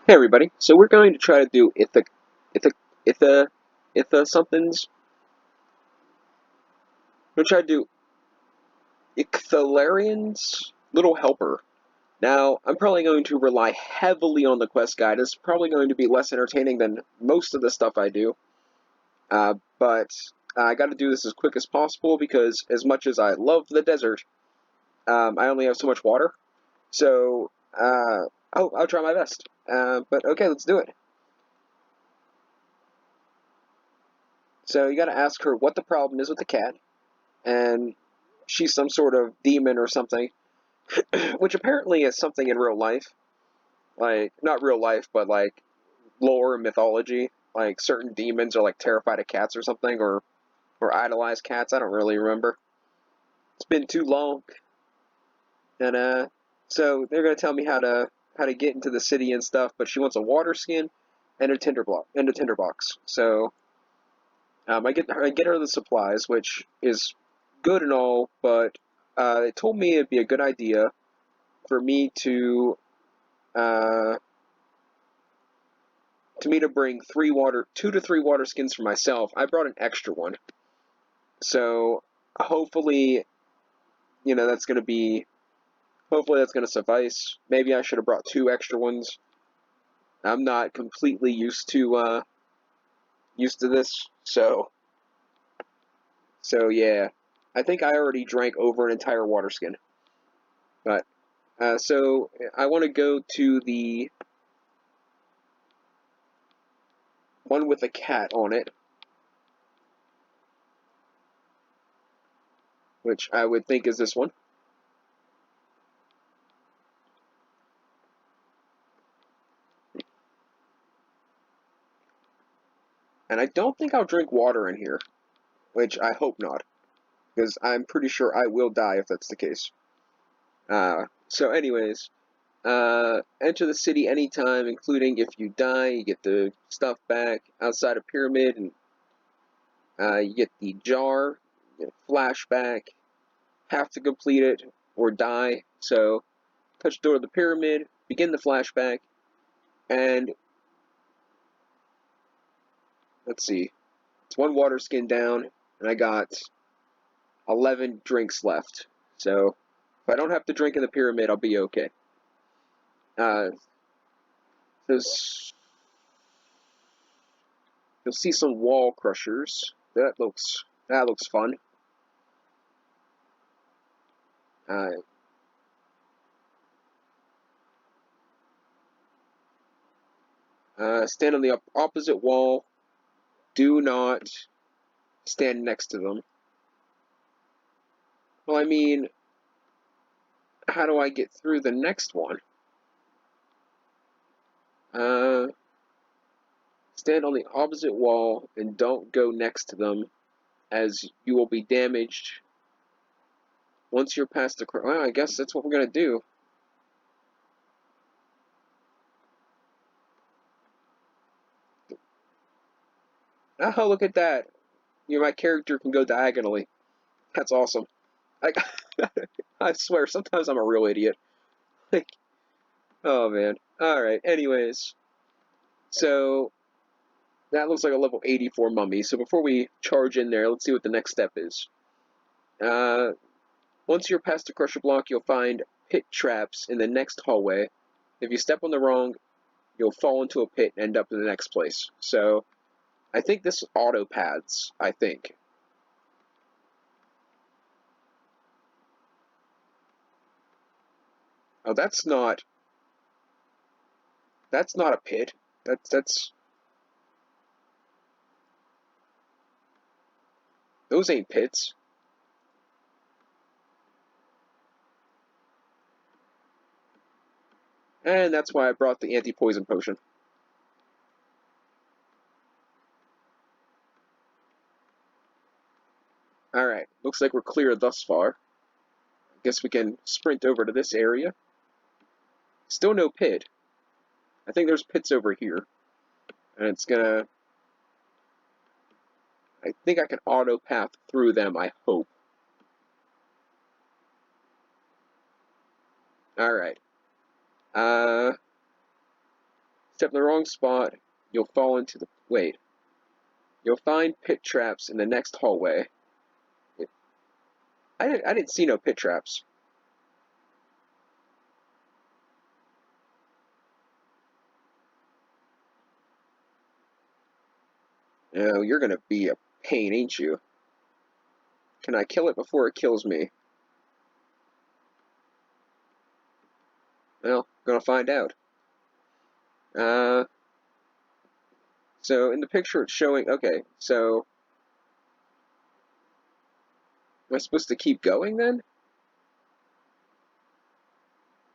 Hey everybody, so we're going to try to do Itha, Itha, Itha somethings. We're going to try to do Ik-thlar-in's Little Helper. Now, I'm probably going to rely heavily on the quest guide. It's probably going to be less entertaining than most of the stuff I do. But I got to do this as quick as possible because as much as I love the desert, I only have so much water. So, I'll try my best. But okay, let's do it. So you got to ask her what the problem is with the cat, and she's some sort of demon or something, which apparently is something in real life. Like, not real life, but like lore and mythology. Like, certain demons are like terrified of cats or something, or idolize cats. I don't really remember. It's been too long. And, so they're going to tell me how to get into the city and stuff, but she wants a water skin and a tinderbox. So, I get her the supplies, which is good and all, but they told me it'd be a good idea for me uh, to bring 2 to 3 water skins for myself. I brought an extra one, so hopefully, that's gonna be. Hopefully that's gonna suffice. Maybe I should have brought 2 extra ones. I'm not completely used to this, so yeah. I think I already drank over an entire water skin, but so I want to go to the one with a cat on it, which I would think is this one. And I don't think I'll drink water in here, which I hope not, because I'm pretty sure I will die if that's the case. So anyways, enter the city anytime, including if you die, you get the stuff back outside of Pyramid, and you get the jar, you get a flashback, have to complete it or die. So touch the door of the Pyramid, begin the flashback, and let's see, it's 1 water skin down, and I got 11 drinks left. So if I don't have to drink in the Pyramid, I'll be okay. There's You'll see some wall crushers. That looks fun. Uh, Stand on the opposite wall. Do not stand next to them. Well, I mean, how do I get through the next one? Uh, Stand on the opposite wall and don't go next to them, as you will be damaged once you're past the. Well, I guess that's what we're gonna do. Oh, look at that! My character can go diagonally. That's awesome. I, I swear, sometimes I'm a real idiot. Like, oh man. All right. Anyways, so that looks like a level 84 mummy. So before we charge in there, let's see what the next step is. Uh, Once you're past the crusher block, you'll find pit traps in the next hallway. If you step on the wrong, you'll fall into a pit and end up in the next place. So I think this auto paths. I think. Oh, that's not a pit. That's those ain't pits. And that's why I brought the anti-poison potion. Alright, looks like we're clear thus far. I guess we can sprint over to this area. Still no pit. I think there's pits over here. And it's gonna... I think I can auto path through them, I hope. Alright. Step in the wrong spot, you'll fall into the... Wait. You'll find pit traps in the next hallway. I didn't see no pit traps. No, you're gonna be a pain, ain't you? Can I kill it before it kills me? Well, gonna find out. So in the picture it's showing... Okay, so... Am I supposed to keep going then?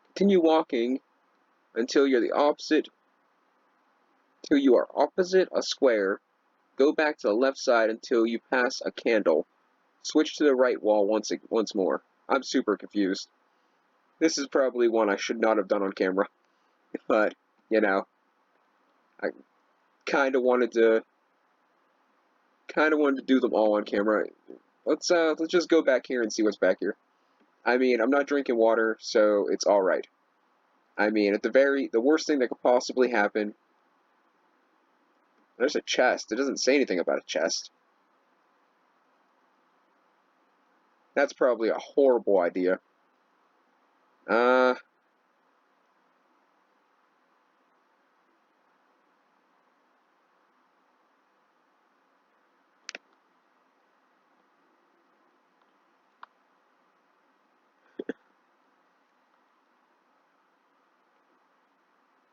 Continue walking until you're the opposite... Till you are opposite a square. Go back to the left side until you pass a candle. Switch to the right wall once more. I'm super confused. This is probably one I should not have done on camera. But, you know, I kind of wanted to do them all on camera. Let's just go back here and see what's back here. I mean, I'm not drinking water, so it's all right. I mean, the worst thing that could possibly happen. There's a chest. It doesn't say anything about a chest. That's probably a horrible idea.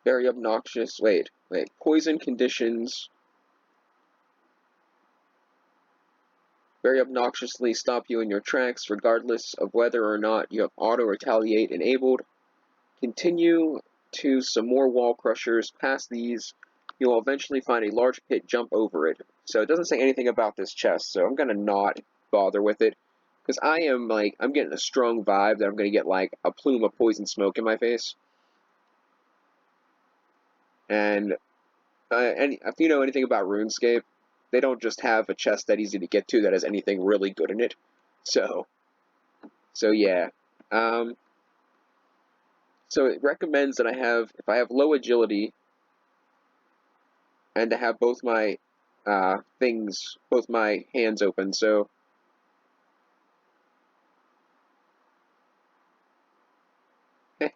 Very obnoxious. Wait. Poison conditions very obnoxiously stop you in your tracks, regardless of whether or not you have auto-retaliate enabled. Continue to some more wall crushers. Past these, you will eventually find a large pit. Jump over it. So it doesn't say anything about this chest, so I'm gonna not bother with it. Because I'm getting a strong vibe that I'm gonna get, like, a plume of poison smoke in my face. And if you know anything about RuneScape, they don't just have a chest that easy to get to that has anything really good in it. So yeah. So it recommends that if I have low agility, and to have both my both my hands open. So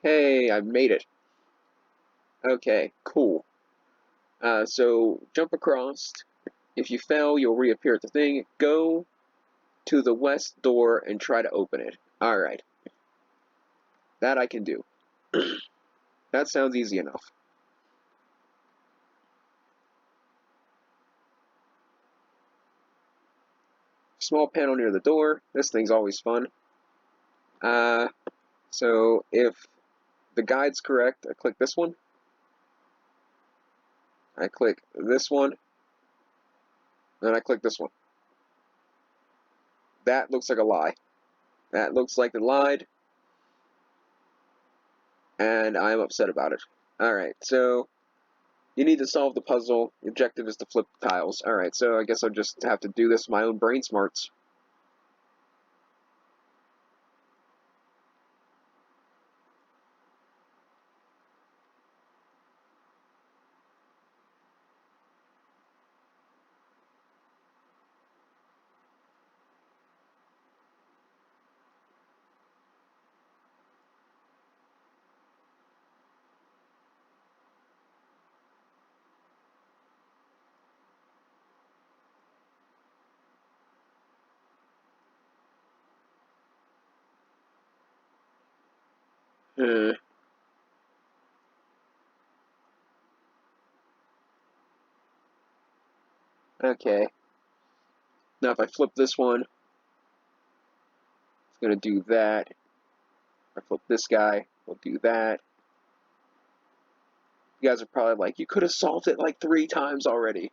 hey, I made it. Okay, cool. So jump across. If you fail, you'll reappear at the thing. Go to the west door and try to open it. Alright. That I can do. That sounds easy enough. Small panel near the door. This thing's always fun. So if the guide's correct, I click this one. I click this one. Then I click this one. That looks like a lie. That looks like they lied. And I'm upset about it. Alright, so you need to solve the puzzle. The objective is to flip the tiles. Alright, so I guess I'll just have to do this with my own brain smarts. Okay. Now if I flip this one, it's going to do that. If I flip this guy, we'll do that. You guys are probably like, you could have solved it like 3 times already.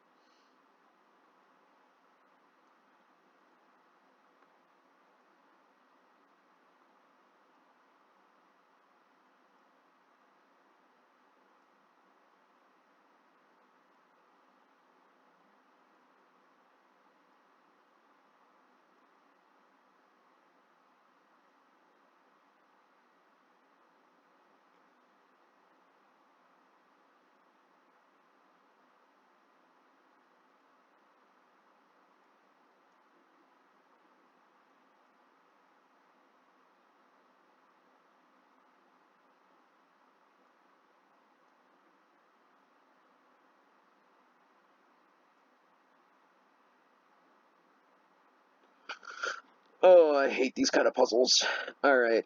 Oh, I hate these kind of puzzles. Alright,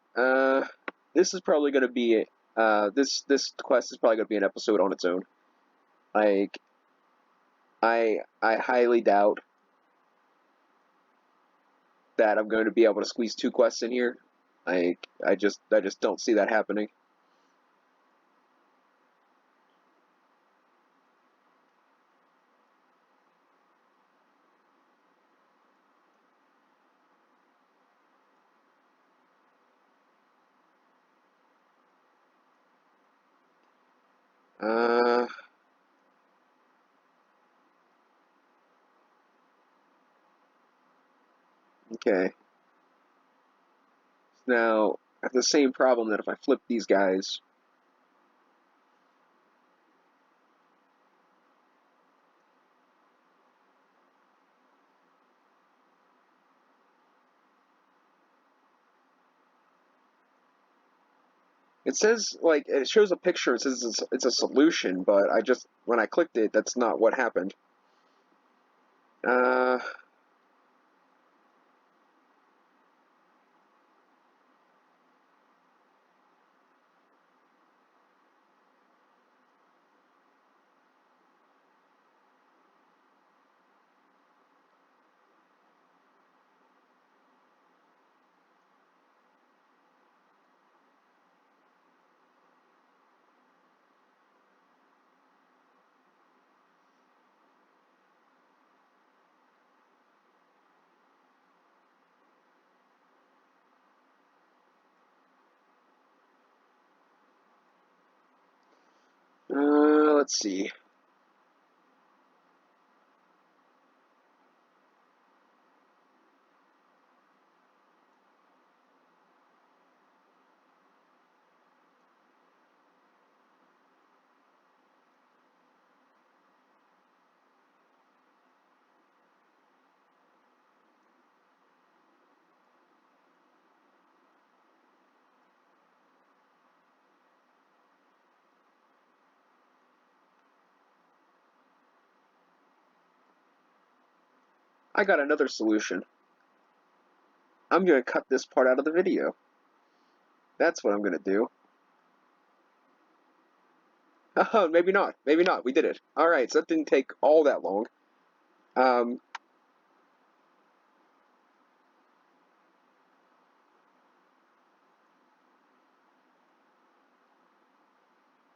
this is probably gonna be, this quest is probably gonna be an episode on its own. Like, I highly doubt that I'm going to be able to squeeze 2 quests in here. I just don't see that happening. Uh, okay. Now, I have the same problem that if I flip these guys. It says, like, it shows a picture, it says it's a solution, but when I clicked it, that's not what happened. Uh, let's see. I got another solution. I'm gonna cut this part out of the video. That's what I'm gonna do. Oh, maybe not. Maybe not. We did it. Alright, so that didn't take all that long. Um,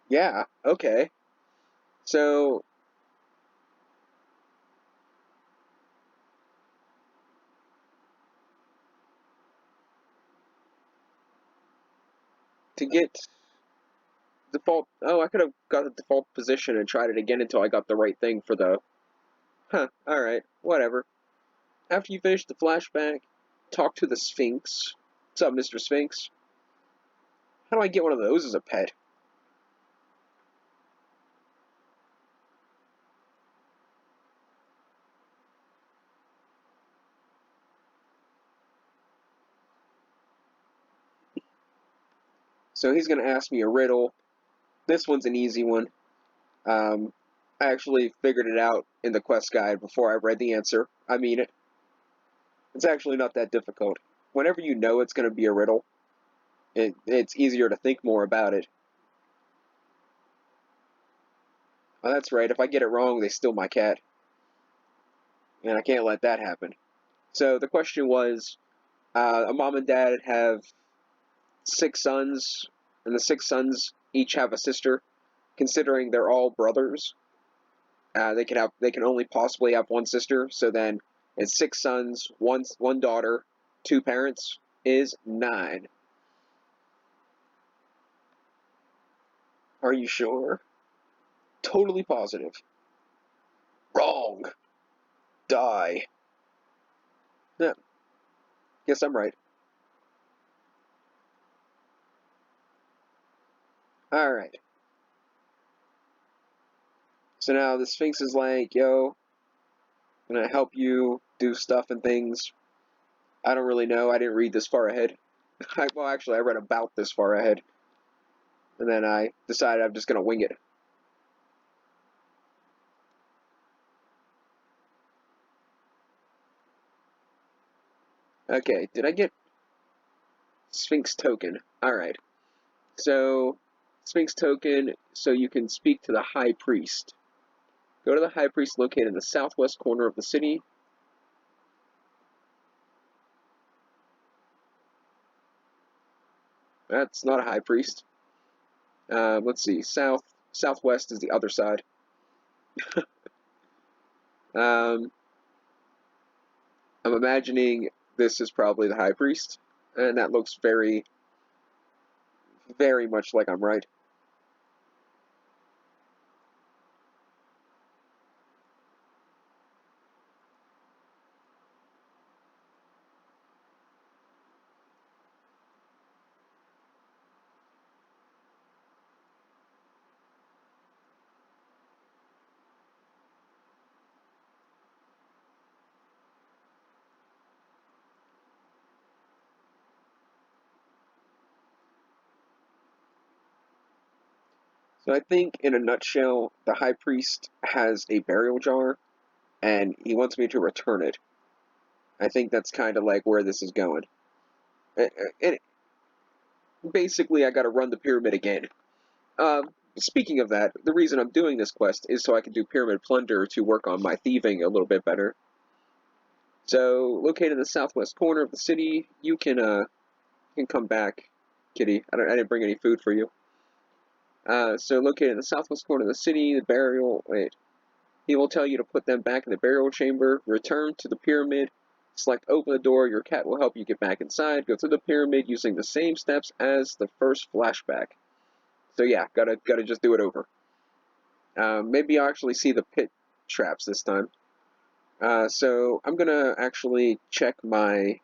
yeah, okay. So, to get default... Oh, I could have got the default position and tried it again until I got the right thing for the... Huh, alright, whatever. After you finish the flashback, talk to the Sphinx. What's up, Mr. Sphinx? How do I get one of those as a pet? So he's going to ask me a riddle. This one's an easy one. I actually figured it out in the quest guide before I read the answer. I mean it. It's actually not that difficult. Whenever you know it's going to be a riddle, it's easier to think more about it. Oh, that's right. If I get it wrong, they steal my cat. And I can't let that happen. So the question was, a mom and dad have 6 sons, and the 6 sons each have a sister. Considering they're all brothers, they can only possibly have one sister. So then it's 6 sons, one daughter, 2 parents is 9. Are you sure? Totally positive. Wrong. Die. Yeah, guess I'm right. All right. So now the Sphinx is like, yo, I'm gonna help you do stuff and things. I don't really know. I didn't read this far ahead. Well, actually, I read about this far ahead. And then I decided I'm just gonna wing it. Okay, did I get Sphinx token? Alright. So, Sphinx token, so you can speak to the High Priest. Go to the High Priest located in the southwest corner of the city. That's not a High Priest. Let's see, southwest is the other side. I'm imagining this is probably the High Priest, and that looks very, very much like I'm right. So I think, in a nutshell, the High Priest has a burial jar, and he wants me to return it. I think that's kind of like where this is going. And basically, I got to run the pyramid again. Speaking of that, the reason I'm doing this quest is so I can do Pyramid Plunder to work on my thieving a little bit better. So, located in the southwest corner of the city, you can come back, kitty. I didn't bring any food for you. So located in the southwest corner of the city, the burial. Wait, he will tell you to put them back in the burial chamber. Return to the pyramid. Select open the door. Your cat will help you get back inside. Go through the pyramid using the same steps as the first flashback. So yeah, gotta just do it over. Maybe I'll actually see the pit traps this time. So I'm gonna actually check my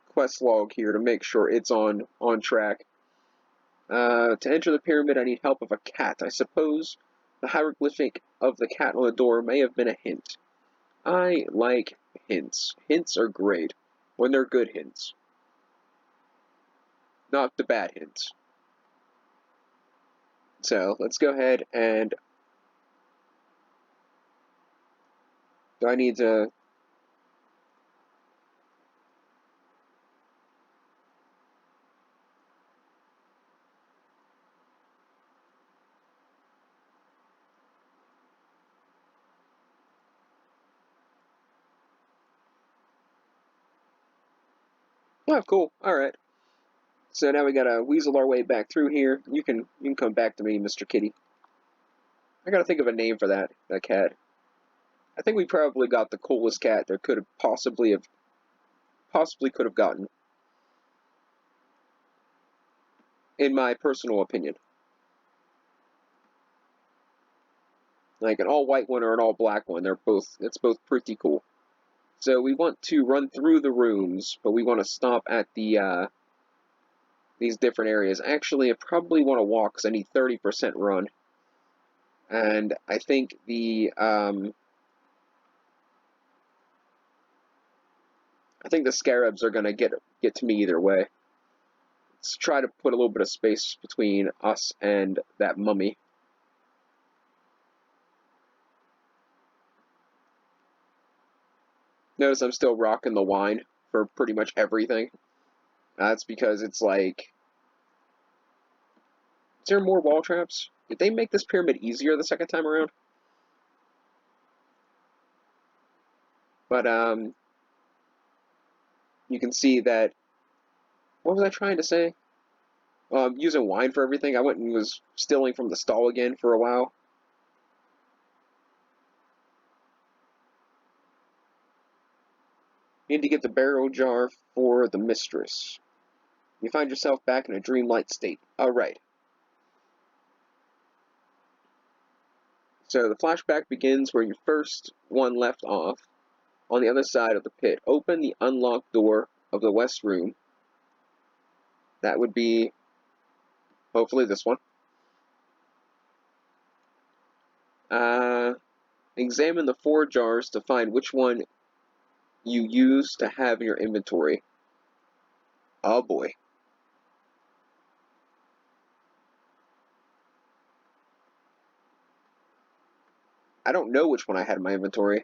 quest log here to make sure it's on track. To enter the pyramid, I need help of a cat. I suppose the hieroglyphic of the cat on the door may have been a hint. I like hints. Hints are great when they're good hints, not the bad hints. So let's go ahead and do I need to? Oh, cool. All right. So now we gotta weasel our way back through here. You can come back to me, Mr. Kitty. I gotta think of a name for that cat. I think we probably got the coolest cat there could have possibly could have gotten, in my personal opinion. Like an all white one or an all black one. It's both pretty cool. So we want to run through the rooms, but we want to stop at these different areas. Actually, I probably want to walk because I need 30% run, and I think the scarabs are gonna get to me either way. Let's try to put a little bit of space between us and that mummy. Notice I'm still rocking the wine for pretty much everything. That's because it's like, is there more wall traps? Did they make this pyramid easier the second time around? But you can see that. What was I trying to say? Using wine for everything. I went and was stealing from the stall again for a while. Need to get the barrel jar for the mistress. You find yourself back in a dreamlike state. Alright. So the flashback begins where you first one left off, on the other side of the pit. Open the unlocked door of the west room. That would be, hopefully, this one. Examine the 4 jars to find which one you use to have in your inventory. Oh boy. I don't know which one I had in my inventory.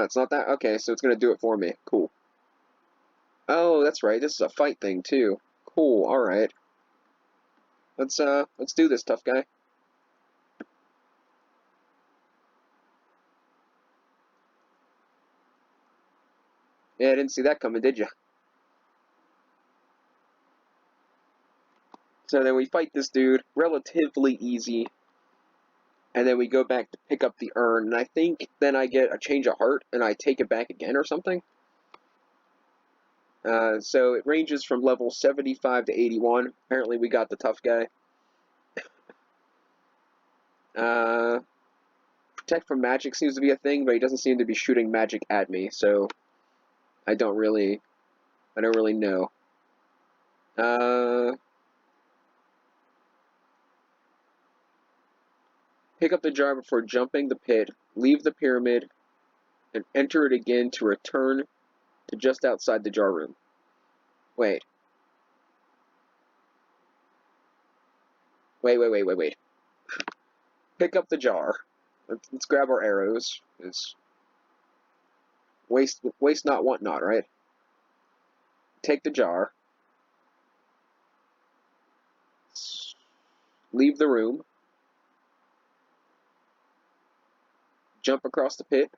It's not that? Okay, so it's gonna do it for me. Cool. Oh, that's right. This is a fight thing, too. Cool, alright. Let's do this, tough guy. Yeah, I didn't see that coming, did you? So then we fight this dude, relatively easy, and then we go back to pick up the urn, and I think then I get a change of heart, and I take it back again or something. So it ranges from level 75 to 81. Apparently we got the tough guy. Protect from magic seems to be a thing, but he doesn't seem to be shooting magic at me, so I don't really know. Pick up the jar before jumping the pit, leave the pyramid, and enter it again to return to just outside the jar room. Wait. Wait. Pick up the jar. Let's grab our arrows. It's waste not, want not, right? Take the jar. Leave the room. Jump across the pit.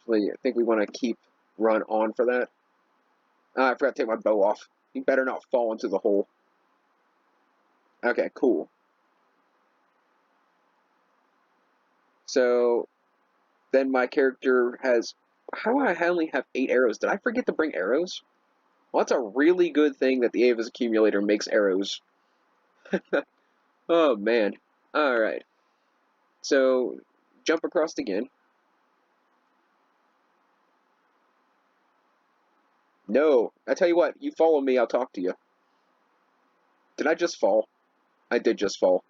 Actually, I think we want to run on for that. I forgot to take my bow off. You better not fall into the hole. Okay, cool. So, then my character has... How do I only have 8 arrows? Did I forget to bring arrows? Well, that's a really good thing that the Ava's accumulator makes arrows. Oh, man. Alright. So, jump across again. No. I tell you what, you follow me, I'll talk to you. Did I just fall? I did just fall.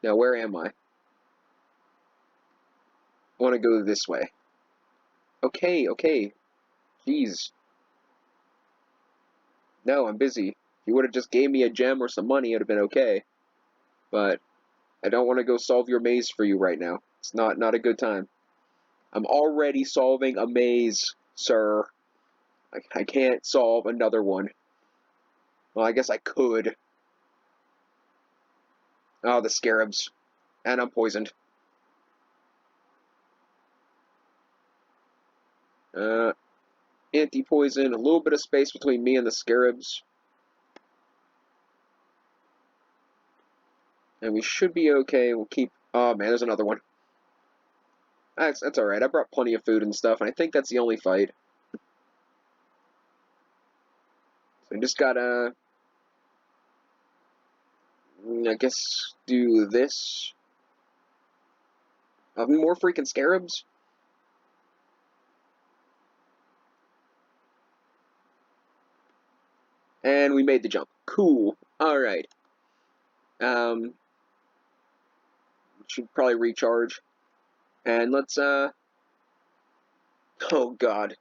Now, where am I? I want to go this way. Okay. Jeez. No, I'm busy. If you would have just gave me a gem or some money, it would have been okay. But I don't want to go solve your maze for you right now. It's not a good time. I'm already solving a maze, sir. I can't solve another one. Well, I guess I could. Oh, the scarabs. And I'm poisoned. Anti-poison, a little bit of space between me and the scarabs. And we should be okay. We'll keep... Oh, man, there's another one. That's alright. I brought plenty of food and stuff, and I think that's the only fight. So I just gotta... I guess do this. More freaking scarabs? And we made the jump. Cool. Alright. Should probably recharge. And let's, oh god.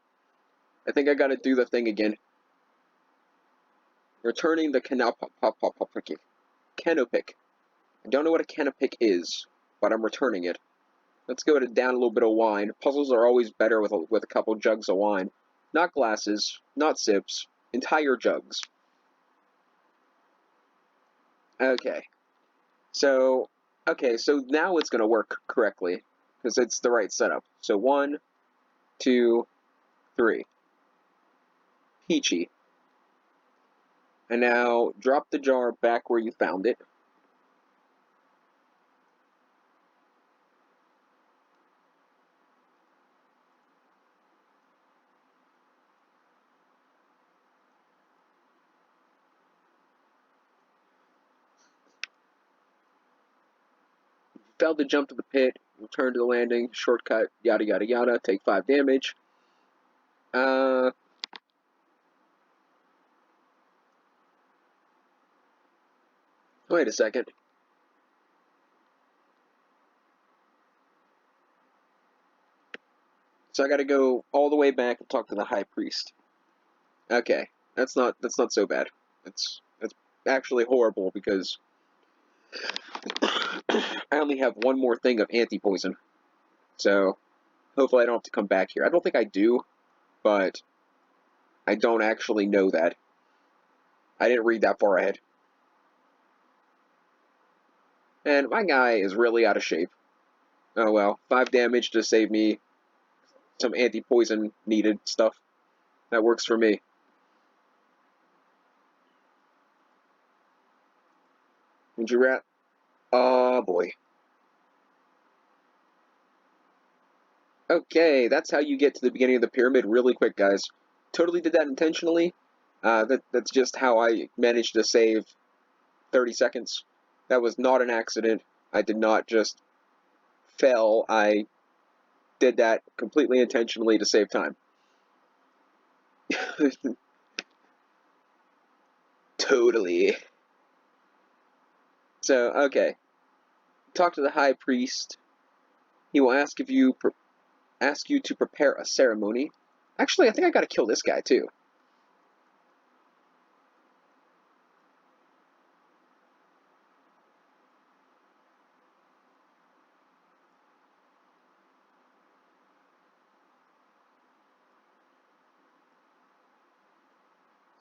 I think I gotta do the thing again. Returning the canopic. I don't know what a canopic is, but I'm returning it. Let's go down a little bit of wine. Puzzles are always better with a couple jugs of wine. Not glasses, not sips, entire jugs. Okay. So now it's going to work correctly, because it's the right setup. So 1, 2, 3. Peachy. And now drop the jar back where you found it. Failed to jump to the pit, return to the landing, shortcut, yada yada yada, take 5 damage. Wait a second. So I gotta go all the way back and talk to the high priest. Okay, that's not so bad. actually horrible because I only have one more thing of anti-poison. So hopefully I don't have to come back here. I don't think I do, but I don't actually know that. I didn't read that far ahead. And my guy is really out of shape. Oh well, 5 damage to save me some anti-poison needed stuff. That works for me. Would you rat? Oh boy. Okay, that's how you get to the beginning of the pyramid really quick, guys. Totally did that intentionally. That's just how I managed to save 30 seconds. That was not an accident. I did not just fail. I did that completely intentionally to save time. Totally. So, okay. Talk to the high priest. He will ask you to prepare a ceremony. Actually, I think I gotta kill this guy too.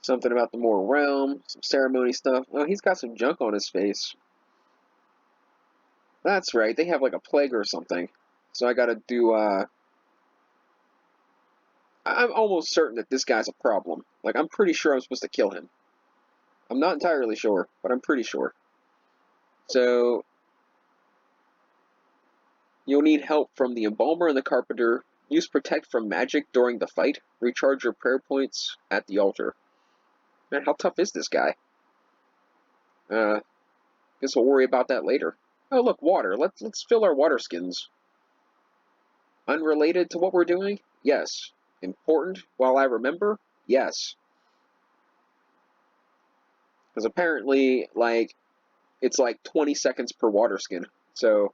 Something about the mortal realm, some ceremony stuff. Oh, he's got some junk on his face. That's right, they have like a plague or something. So I gotta do, I'm almost certain that this guy's a problem. Like, I'm pretty sure I'm supposed to kill him. I'm not entirely sure, but I'm pretty sure. So, you'll need help from the embalmer and the carpenter. Use protect from magic during the fight. Recharge your prayer points at the altar. Man, how tough is this guy? Guess we'll worry about that later. Oh, look, water. Let's fill our water skins. Unrelated to what we're doing? Yes. Important while I remember? Yes. Because apparently, like, it's like 20 seconds per water skin. So,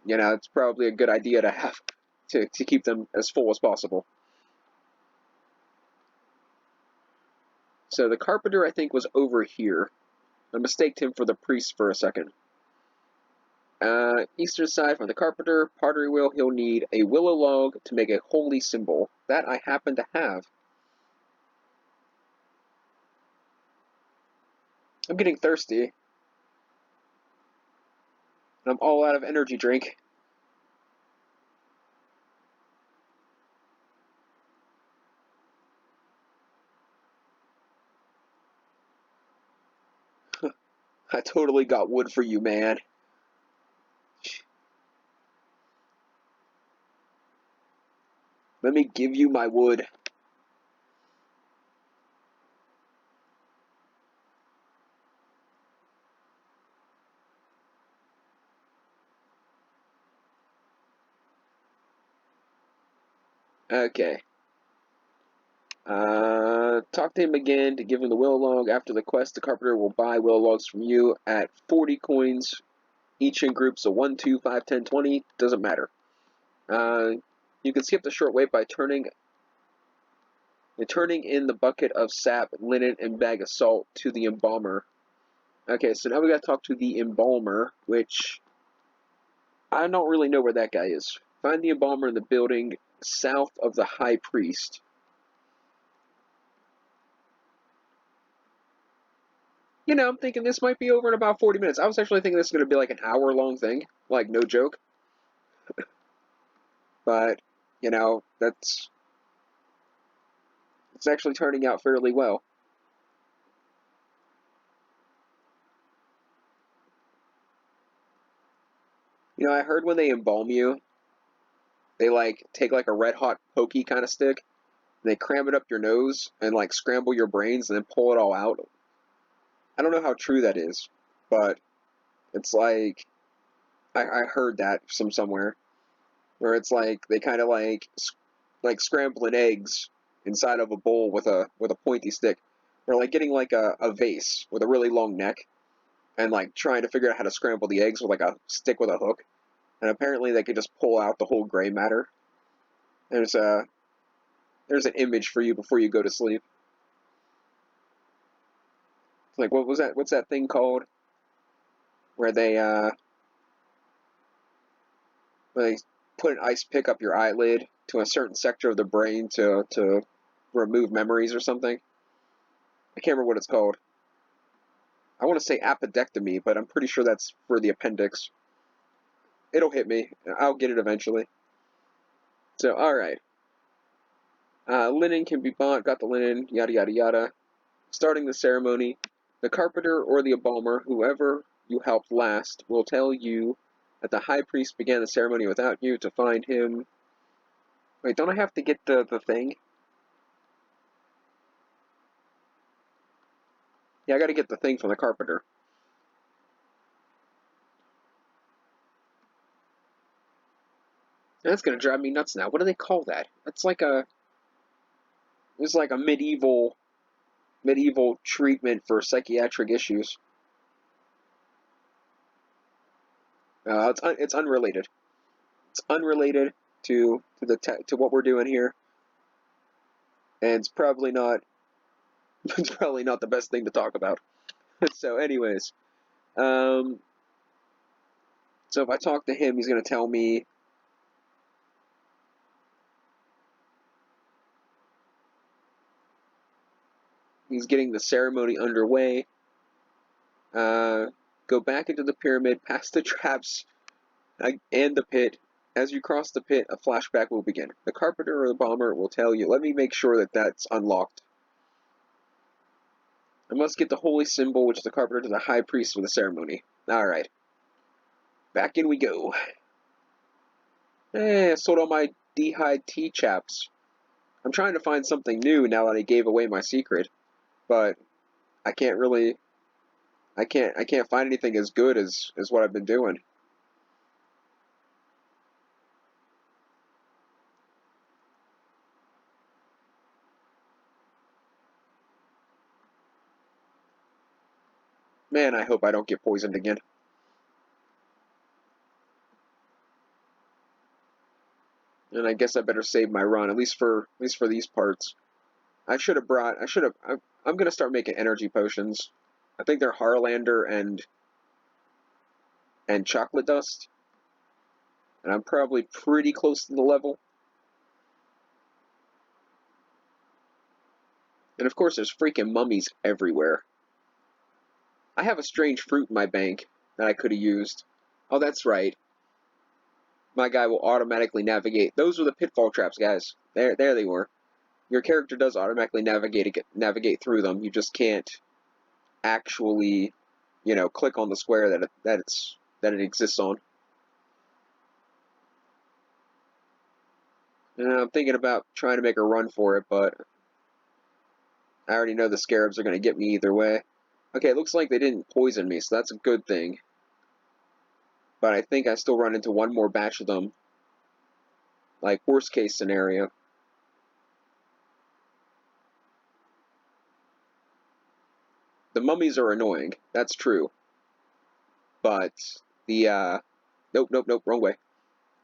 you know, it's probably a good idea to have to keep them as full as possible. So the carpenter, I think, was over here. I mistaked him for the priest for a second. Eastern side from the carpenter, pottery wheel, he'll need a willow log to make a holy symbol. That I happen to have. I'm getting thirsty. I'm all out of energy drink. I totally got wood for you, man. Let me give you my wood. Okay. Talk to him again to give him the willow log. After the quest, the carpenter will buy willow logs from you at 40 coins, each in groups of 1, 2, 5, 10, 20. Doesn't matter. You can skip the short wait by turning in the bucket of sap, linen, and bag of salt to the embalmer. Okay, so now we gotta talk to the embalmer, which I don't really know where that guy is. Find the embalmer in the building south of the high priest. You know, I'm thinking this might be over in about 40 minutes. I was actually thinking this is going to be like an hour-long thing. Like, no joke. But, you know, it's actually turning out fairly well. You know, I heard when they embalm you, they, like, take, like, a red-hot pokey kind of stick, and they cram it up your nose and, like, scramble your brains and then pull it all out. I don't know how true that is, but it's like, I heard that from somewhere, where it's like, they kind of, like scrambling eggs inside of a bowl with a pointy stick. Or like getting like a vase with a really long neck and like trying to figure out how to scramble the eggs with like a stick with a hook. And apparently they could just pull out the whole gray matter. There's an image for you before you go to sleep. Like, what was that? What's that thing called? Where they put an ice pick up your eyelid to a certain sector of the brain to remove memories or something. I can't remember what it's called. I want to say appendectomy, but I'm pretty sure that's for the appendix. It'll hit me. I'll get it eventually. So, alright. Linen can be bought, got the linen, yada yada yada. Starting the ceremony, the carpenter or the embalmer, whoever you helped last, will tell you that the high priest began the ceremony without you to find him. Wait, don't I have to get the thing? Yeah, I gotta get the thing from the carpenter. That's gonna drive me nuts now. What do they call that? It's like it's like a medieval treatment for psychiatric issues. It's unrelated. It's unrelated to what we're doing here, and it's probably not it's probably not the best thing to talk about. So, anyways, so if I talk to him, he's gonna tell me. He's getting the ceremony underway. Go back into the pyramid, past the traps, and the pit. As you cross the pit, a flashback will begin. The carpenter or the bomber will tell you. Let me make sure that that's unlocked. I must get the holy symbol, which is the carpenter to the high priest for the ceremony. Alright. Back in we go. I sold all my dehyde tea chaps. I'm trying to find something new now that I gave away my secret. But I can't really... I can't find anything as good as what I've been doing. Man, I hope I don't get poisoned again. And I guess I better save my run, at least for these parts. I should have brought. I'm gonna start making energy potions. I think they're Harlander and chocolate dust, and I'm probably pretty close to the level. And of course, there's freaking mummies everywhere. I have a strange fruit in my bank that I could have used. Oh, that's right. My guy will automatically navigate. Those were the pitfall traps, guys. There they were. Your character does automatically navigate through them. You just can't actually, click on the square that it exists on. And I'm thinking about trying to make a run for it, but I already know the scarabs are going to get me either way. Okay, it looks like they didn't poison me, so that's a good thing. But I think I still run into one more batch of them. Like, worst case scenario. The mummies are annoying, that's true. But the, nope, wrong way.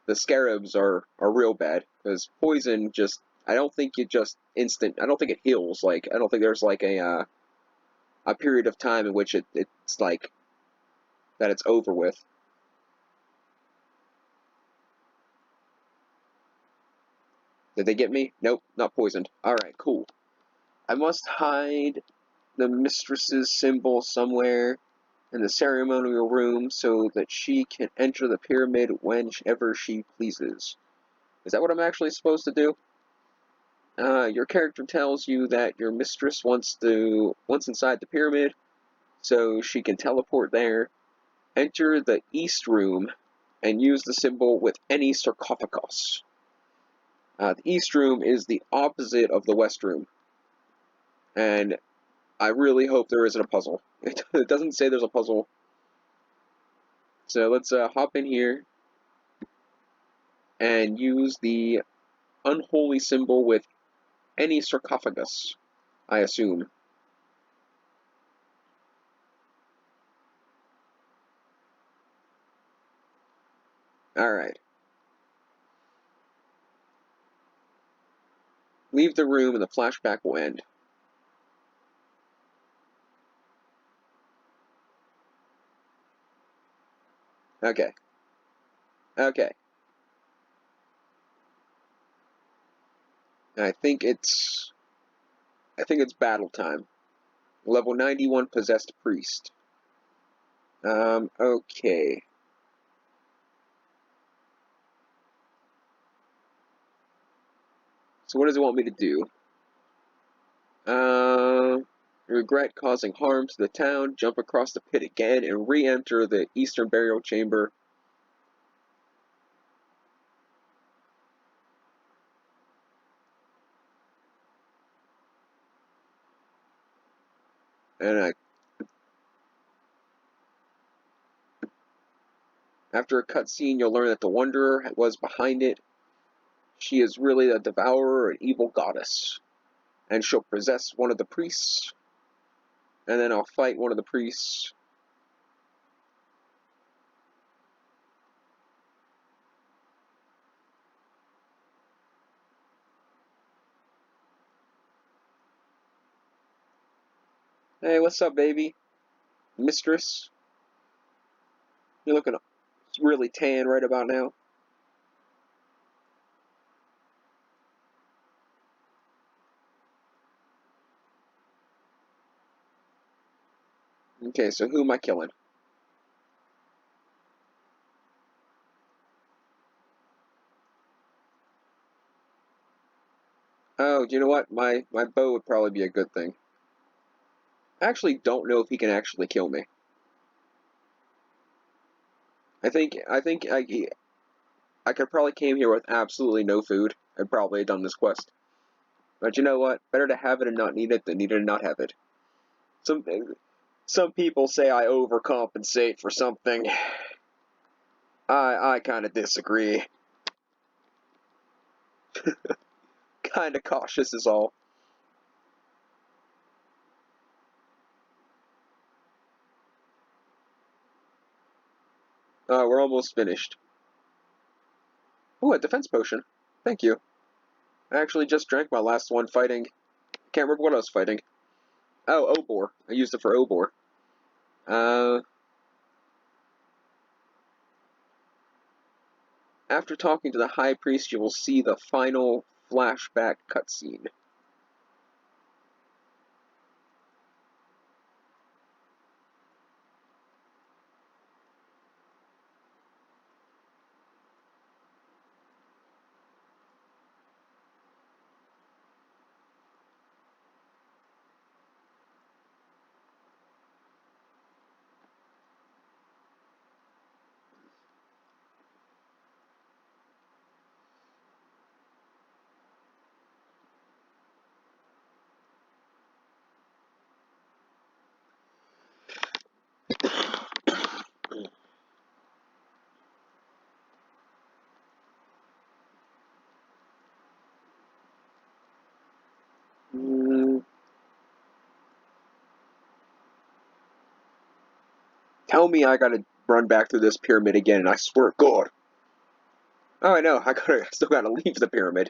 The scarabs are real bad, because poison just, I don't think it just instant, I don't think it heals. Like, I don't think there's like a period of time in which it's like, that it's over with. Did they get me? Nope, not poisoned. Alright, cool. I must hide the mistress's symbol somewhere in the ceremonial room so that she can enter the pyramid whenever she pleases. Is that what I'm actually supposed to do? Your character tells you that your mistress wants inside the pyramid, so she can teleport there. Enter the east room and use the symbol with any sarcophagus. The east room is the opposite of the west room, and I really hope there isn't a puzzle. It doesn't say there's a puzzle. So let's hop in here and use the unholy symbol with any sarcophagus, I assume. Alright. Leave the room and the flashback will end. Okay. Okay. I think it's battle time. Level 91 possessed priest. Okay. So what does it want me to do? Regret causing harm to the town, jump across the pit again, and re-enter the eastern burial chamber. And after a cutscene, you'll learn that the Wanderer was behind it. She is really the devourer, an evil goddess. And she'll possess one of the priests. And then I'll fight one of the priests. Hey, what's up, baby? Mistress? You're looking really tan right about now. Okay, so who am I killing? Oh, do you know what? My bow would probably be a good thing. I actually don't know if he can actually kill me. I could probably came here with absolutely no food and probably done this quest. But you know what? Better to have it and not need it than need it and not have it. Some some people say I overcompensate for something. I kind of disagree. Kind of cautious is all. We're almost finished. Ooh, a defense potion. Thank you. I actually just drank my last one fighting. Can't remember what I was fighting. Oh, Obor. I used it for Obor. Uh, After talking to the High Priest, you will see the final flashback cutscene. Mm, tell me I gotta run back through this pyramid again, and I swear to God. Oh, I know. I still gotta leave the pyramid.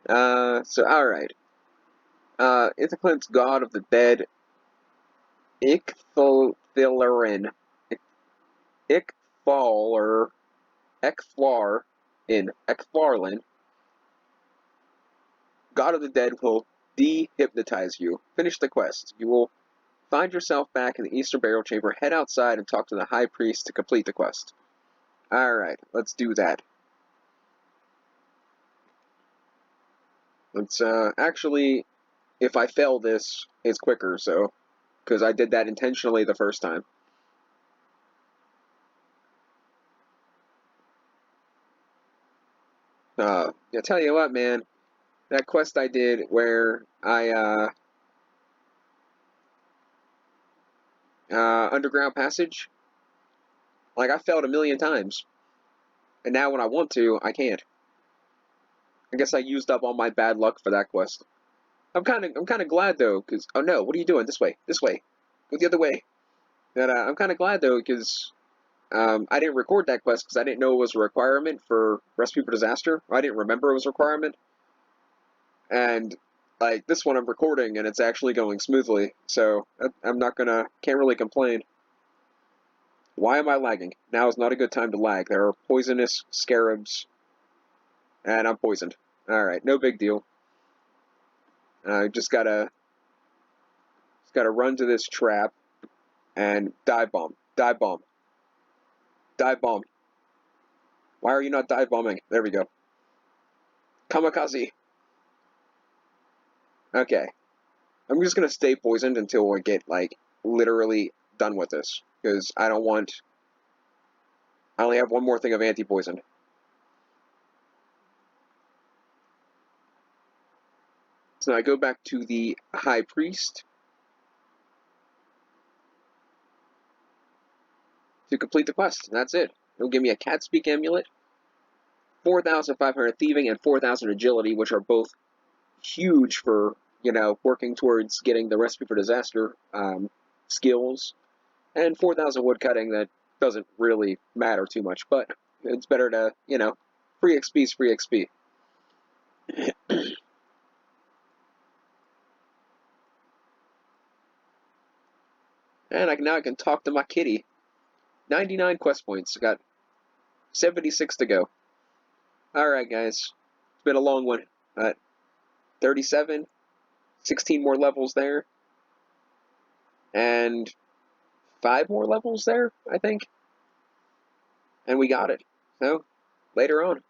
So alright. Ithaclin's god of the dead, Ik-thlar-in. Ik-thlar, Ik-thlar-in, god of the dead will de-hypnotize you. Finish the quest. You will find yourself back in the Eastern Burial Chamber, head outside and talk to the High Priest to complete the quest. Alright, let's do that. Let's, actually, if I fail this, it's quicker, so, because I did that intentionally the first time. I tell you what, man, that quest I did where underground passage, like, I failed a million times. And now when I want to, I can't. I guess I used up all my bad luck for that quest. I'm kind of glad though, because oh no, what are you doing? This way, go the other way. And I'm kind of glad though, because I didn't record that quest because I didn't know it was a requirement for Recipe for Disaster. I didn't remember it was a requirement, and like this one I'm recording and it's actually going smoothly, so I'm not can't really complain. Why am I lagging? Now is not a good time to lag. There are poisonous scarabs, and I'm poisoned. Alright, no big deal. Just gotta run to this trap and dive bomb. Dive bomb. Dive bomb. Why are you not dive bombing? There we go. Kamikaze. Okay. I'm just gonna stay poisoned until I get, like, literally done with this. Because I don't want... I only have one more thing of anti-poison. So I go back to the High Priest to complete the quest. And that's it. It'll give me a Cat Speak Amulet, 4,500 Thieving, and 4,000 Agility, which are both huge for, working towards getting the Recipe for Disaster skills. And 4,000 Woodcutting that doesn't really matter too much, but it's better to, free XP's free XP. And now I can talk to my kitty. 99 quest points. I got 76 to go. Alright, guys. It's been a long one. 37. 16 more levels there. And 5 more levels there, I think. And we got it. So, later on.